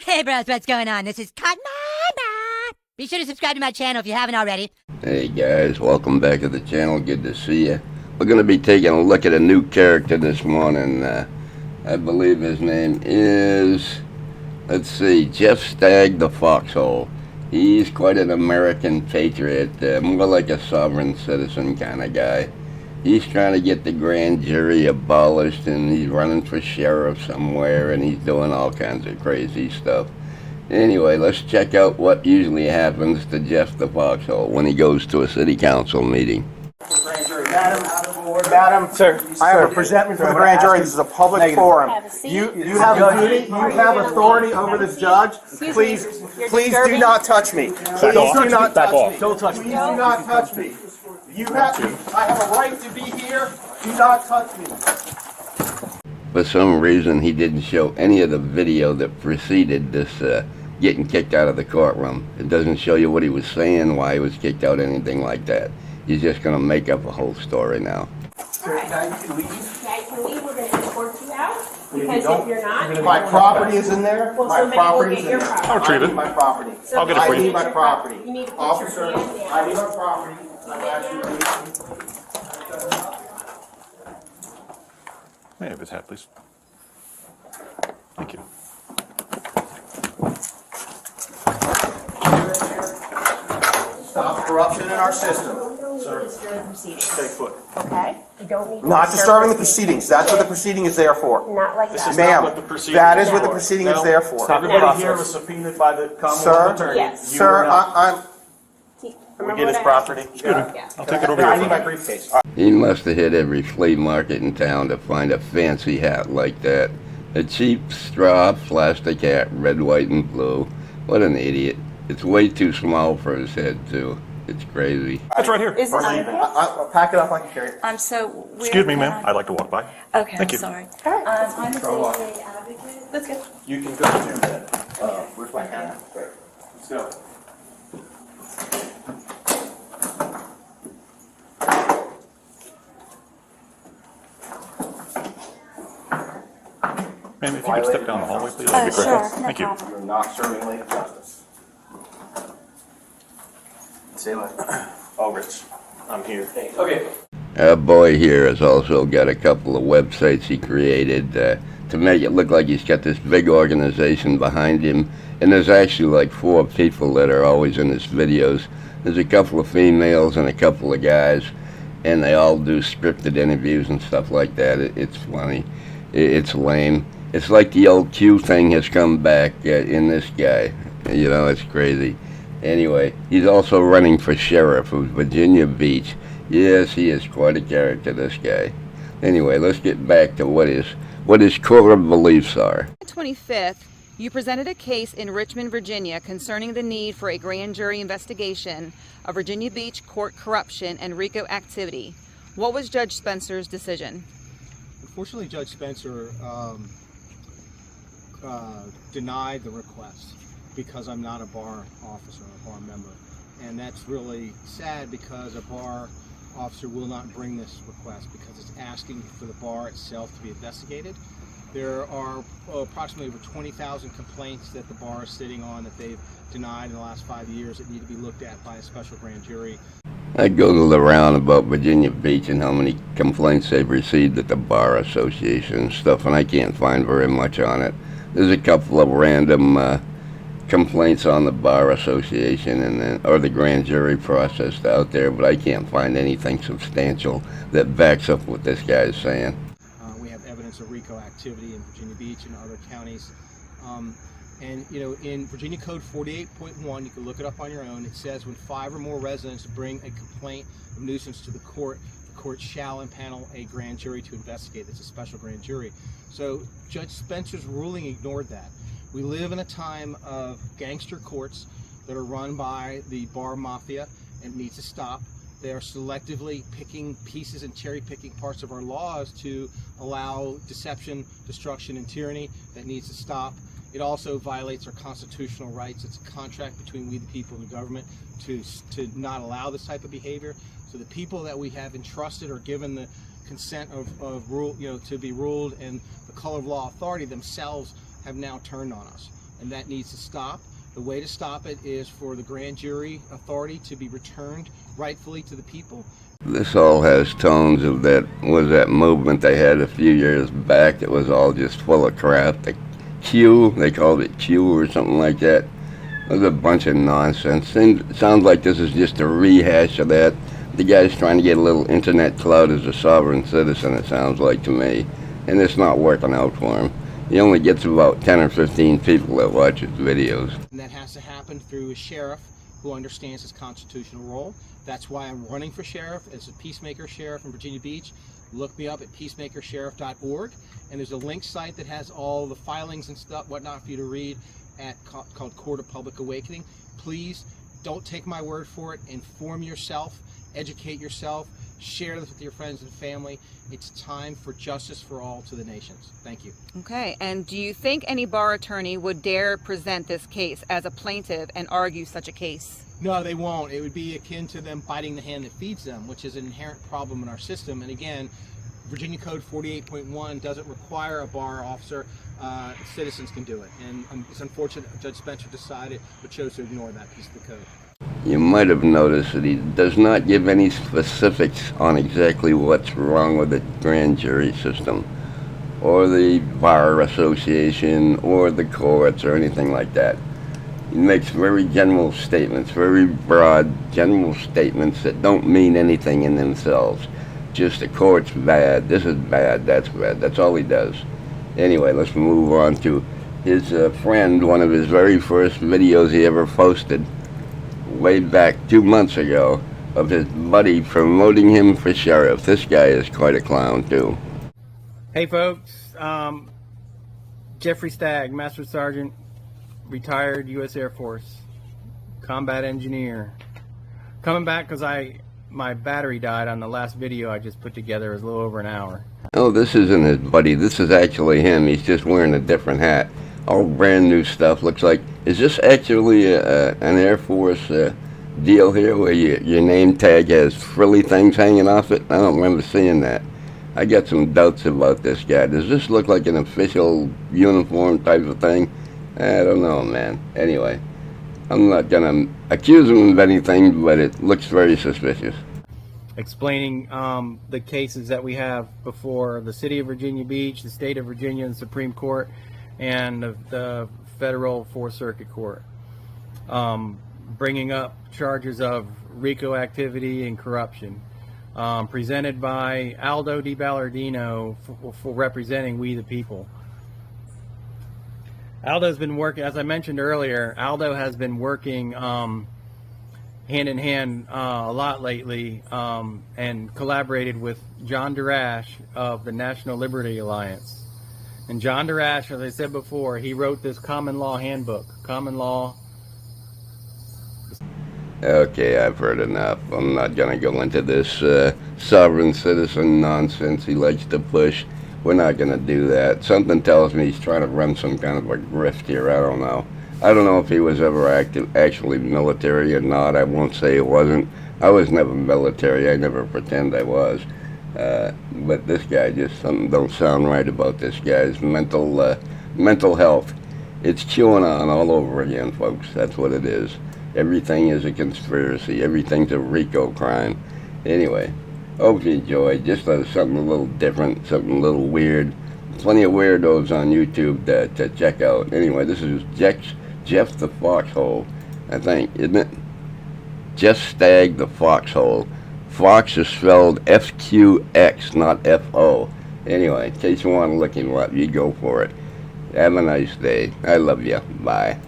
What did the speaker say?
Hey bros, what's going on? This is Cotton. Be sure to subscribe to my channel if you haven't already. Hey guys, welcome back to the channel. Good to see you. We're going to be taking a look at a new character this morning. I believe his name is, let's see, Jeff Stagg the Foxhole. He's quite an American patriot, more like a sovereign citizen kind of guy. He's trying to get the grand jury abolished, and he's running for sheriff somewhere, and he's doing all kinds of crazy stuff. Anyway, let's check out what usually happens to Jeff the Foxhole when he goes to a city council meeting. Madam, sir, I have a presentment for the grand jury. This is a public forum. You have a duty. You have authority over this judge. Please do not touch me. Please do not touch me. Don't touch me. Please do not touch me. I have a right to be here. Do not touch me. For some reason, he didn't show any of the video that preceded this getting kicked out of the courtroom. It doesn't show you what he was saying, why he was kicked out, anything like that. He's just going to make up a whole story now. All right. Now you can leave. Yeah, you can leave. We're going to escort you out. Because if you're not... My property is in there. Well, my property is in there. I'll retrieve it. I need my property. I'll get it for you. I need my property. You need to put Officer, your hand down. I need my property. I'm asking you. May I have his hat, please? Thank you. Stop corruption in our system. Sir, Stay foot. Okay? You don't need to Not disturb disturbing the proceedings. That's what the proceeding is there for. Not like that. Ma'am, what the proceeding that is is what the for. proceeding is there for. Everybody here was subpoenaed by the Commonwealth Attorney. Yes. Sir, I'm... Remember Get his what I property. asked? I'll take it over I here. need my briefcase. He must have hit every flea market in town to find a fancy hat like that. A cheap straw plastic hat, red, white, and blue. What an idiot. It's way too small for his head, too. It's crazy. It's right here. Is this I'll pack it up like a carry. so Excuse me, ma'am. I'd like to walk by. Okay, Thank I'm you. sorry. Sure. I'm a DA advocate. That's good. You can go to that. Where's my hat? Great. Let's go. Ma'am, if you could step down the hallway, please, that'd be great. Sure, no Thank you. problem. You're not serving late justice. Say what? Oh, Rich, I'm here. Okay. Our boy here has also got a couple of websites he created to make it look like he's got this big organization behind him. And there's actually like 4 people that are always in his videos. There's a couple of females and a couple of guys, and they all do scripted interviews and stuff like that. It's funny. It's lame. It's like the old Q thing has come back in this guy. You know, it's crazy. Anyway, he's also running for sheriff of Virginia Beach. Yes, he is quite a character, this guy. Anyway, let's get back to what his core beliefs are. On the 25th, you presented a case in Richmond, Virginia concerning the need for a grand jury investigation of Virginia Beach court corruption and RICO activity. What was Judge Spencer's decision? Unfortunately, Judge Spencer denied the request because I'm not a bar officer or a bar member. And that's really sad because a bar officer will not bring this request because it's asking for the bar itself to be investigated. There are approximately over 20,000 complaints that the bar is sitting on that they've denied in the last 5 years that need to be looked at by a special grand jury. I googled around about Virginia Beach and how many complaints they've received at the Bar Association and stuff, and I can't find very much on it. There's a couple of random complaints on the Bar Association or the grand jury process out there, but I can't find anything substantial that backs up what this guy is saying. We have evidence of RICO activity in Virginia Beach and other counties. And you know, in Virginia Code 48.1, you can look it up on your own, it says when 5 or more residents bring a complaint of nuisance to the court shall impanel a grand jury to investigate. It's a special grand jury. So Judge Spencer's ruling ignored that. We live in a time of gangster courts that are run by the bar mafia, and it needs to stop. They are selectively picking pieces and cherry picking parts of our laws to allow deception, destruction, and tyranny. That needs to stop. It also violates our constitutional rights. It's a contract between we the people and the government to not allow this type of behavior. So the people that we have entrusted or given the consent of rule, to be ruled, and the color of law authority themselves have now turned on us, and that needs to stop. The way to stop it is for the grand jury authority to be returned rightfully to the people. This all has tones of that movement they had a few years back that was all just full of crap. The Q, they called it Q or something like that. It was a bunch of nonsense. It sounds like this is just a rehash of that. The guy's trying to get a little internet clout as a sovereign citizen, it sounds like to me. And it's not working out for him. He only gets about 10 or 15 people that watch his videos. And that has to happen through a sheriff who understands his constitutional role. That's why I'm running for sheriff as a peacemaker sheriff in Virginia Beach. Look me up at peacemakersheriff.org, and there's a link site that has all the filings and stuff, whatnot, for you to read called Court of Public Awakening. Please don't take my word for it. Inform yourself, educate yourself, share this with your friends and family. It's time for justice for all to the nations. Thank you. Okay, and do you think any bar attorney would dare present this case as a plaintiff and argue such a case? No, they won't. It would be akin to them biting the hand that feeds them, which is an inherent problem in our system. And again, Virginia Code 48.1 doesn't require a bar officer. Citizens can do it. And it's unfortunate Judge Spencer decided but chose to ignore that piece of the code. You might have noticed that he does not give any specifics on exactly what's wrong with the grand jury system, or the bar association, or the courts, or anything like that. He makes very general statements, very broad general statements that don't mean anything in themselves. Just the court's bad, this is bad, that's bad. That's all he does. Anyway, let's move on to his friend, one of his very first videos he ever posted way back 2 months ago, of his buddy promoting him for sheriff. This guy is quite a clown too. Hey folks, Jeffrey Stagg, Master Sergeant, retired U.S. Air Force, combat engineer. Coming back because my battery died on the last video I just put together. It was a little over an hour. Oh, this isn't his buddy. This is actually him. He's just wearing a different hat. All brand new stuff. Looks like, is this actually an Air Force deal here where your name tag has frilly things hanging off it? I don't remember seeing that. I got some doubts about this guy. Does this look like an official uniform type of thing? I don't know, man. Anyway, I'm not gonna accuse him of anything, but it looks very suspicious. Explaining the cases that we have before the City of Virginia Beach, the State of Virginia, and Supreme Court, and the Federal Fourth Circuit Court. Bringing up charges of RICO activity and corruption. Presented by Aldo Di Ballardino for representing We the People. Aldo's been working, as I mentioned earlier, Aldo has been working hand in hand a lot lately and collaborated with John Darash of the National Liberty Alliance. And John Darash, as I said before, he wrote this common law handbook. Common law. Okay, I've heard enough. I'm not going to go into this sovereign citizen nonsense he likes to push. We're not going to do that. Something tells me he's trying to run some kind of a grift here. I don't know. I don't know if he was ever actually military or not. I won't say it wasn't. I was never military. I never pretend I was. But this guy, just something don't sound right about this guy's mental health. It's QAnon all over again, folks. That's what it is. Everything is a conspiracy. Everything's a RICO crime. Anyway, hope you enjoyed. Just something a little different, something a little weird. Plenty of weirdos on YouTube to check out. Anyway, this is Jeff the Foxhole, I think, isn't it? Jeff Stagg the Foxhole. Fox is spelled F-Q-X, not F-O. Anyway, in case you want to look him up, you go for it. Have a nice day. I love you. Bye.